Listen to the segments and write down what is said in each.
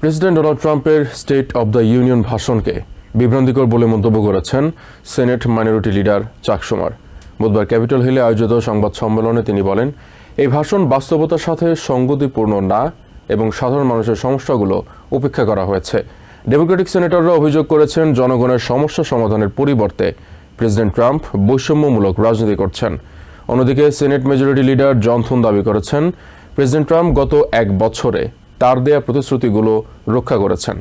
President Donald ট্রাম্পের state of the union ভাষণকে বিভ্রান্তিকর বলে মন্তব্য করেছেন সেনেট মাইনরিটি লিডার চাক শুমার। বুধবার ক্যাপিটল হিলে আয়োজিত সংবাদ সম্মেলনে তিনি বলেন, এই ভাষণ বাস্তবতার সাথে সঙ্গতিপূর্ণ না এবং সাধারণ মানুষের সমস্যাগুলো উপেক্ষা করা হয়েছে। ডেমোক্রেটিক সেনেটররা অভিযোগ করেছেন, জনগণের সমস্যা সমাধানের পরিবর্তে প্রেসিডেন্ট ট্রাম্প বৈষম্যমূলক রাজনীতি করছেন। অন্যদিকে সেনেট মেজরিটি লিডার জন থুন দাবি করেছেন, প্রেসিডেন্ট ট্রাম্প গত এক বছরে তার দেয়া প্রতিশ্রুতিগুলো রক্ষা করেছেন।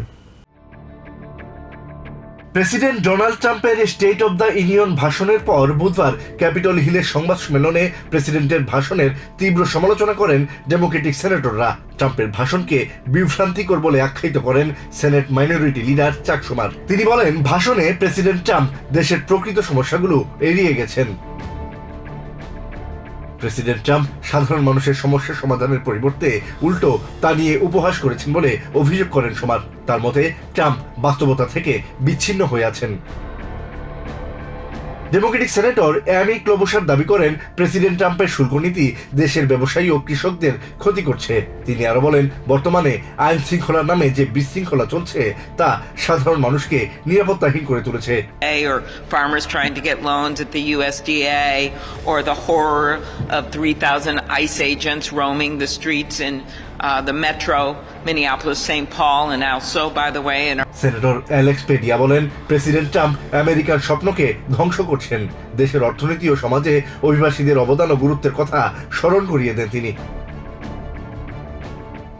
প্রেসিডেন্ট ডোনাল্ড ট্রাম্পের স্টেট অব দ্য ইউনিয়ন ভাষণের পর বুধবার ক্যাপিটল হিলের সংবাদ সম্মেলনে প্রেসিডেন্টের ভাষণের তীব্র সমালোচনা করেন ডেমোক্রেটিক সেনেটররা। ট্রাম্পের ভাষণকে বিভ্রান্তিকর বলে আখ্যায়িত করেন সেনেট মাইনরিটি লিডার চাক শুমার। তিনি বলেন, ভাষণে প্রেসিডেন্ট ট্রাম্প দেশের প্রকৃত সমস্যাগুলো এড়িয়ে গেছেন। প্রেসিডেন্ট ট্রাম্প সাধারণ মানুষের সমস্যা সমাধানের পরিবর্তে উল্টো তা নিয়ে উপহাস করেছেন বলে অভিযোগ করেন শুমার। তার মতে, ট্রাম্প বাস্তবতা থেকে বিচ্ছিন্ন হয়ে আছেন। ডেমোক্রেটিক সেনেটর অ্যামি ক্লোবসার দাবি করেন, প্রেসিডেন্ট ট্রাম্পের শুল্ক নীতি দেশের ব্যবসায়ী ও কৃষকদের ক্ষতি করছে। তিনি আরো বলেন, বর্তমানে আইন শৃঙ্খলার নামে যে বিশৃঙ্খলা চলছে তা সাধারণ মানুষকে নিরাপত্তাহীন করে তুলেছে। Or farmers trying to get loans at the USDA, or the horror of 3,000 ICE agents roaming the streets in the metro, Minneapolis, St. Paul, and also, by the way, senator Alex Padilla বলেন, president Trump আমেরিকার স্বপ্নকে ধ্বংস করছেন। দেশের অর্থনীতি ও সমাজে অভিবাসীদের অবদান ও গুরুত্বের কথা স্মরণ করিয়ে দেন তিনি।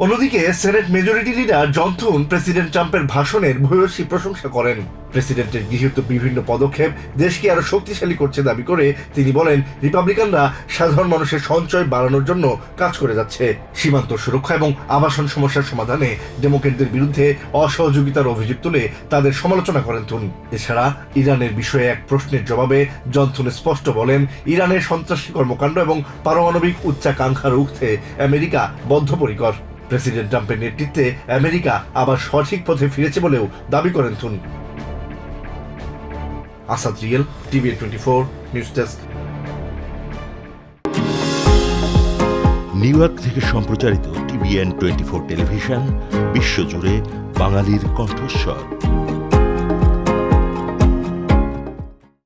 অন্যদিকে senate majority leader John Thune president ট্রাম্পের ভাষণের ভূয়সী প্রশংসা করেন। প্রেসিডেন্টের গৃহীত বিভিন্ন পদক্ষেপ দেশকে আরো শক্তিশালী করছে দাবি করে তিনি বলেন, রিপাবলিকানরা সাধারণ মানুষের সঞ্চয় বাড়ানোর জন্য কাজ করে যাচ্ছে। সীমান্ত সুরক্ষা এবং আবাসন সমস্যার সমাধানে ডেমোক্রেটদের বিরুদ্ধে অসহযোগিতার অভিযোগ তুলে তাদের সমালোচনা করেন থুন। এছাড়া ইরানের বিষয়ে এক প্রশ্নের জবাবে জন থুন স্পষ্ট বলেন, ইরানের সন্ত্রাসী কর্মকাণ্ড এবং পারমাণবিক উচ্চাকাঙ্ক্ষা রুখতে আমেরিকা বদ্ধপরিকর। প্রেসিডেন্ট ট্রাম্পের নেতৃত্বে আমেরিকা আবার সঠিক পথে ফিরেছে বলেও দাবি করেন থুন। আসাদ রিয়েল, TVN 24 news desk. New York থেকে সম্প্রচারিত টিভিএন 24 টেলিভিশন বিশ্বজুড়ে বাঙালির কণ্ঠস্বর।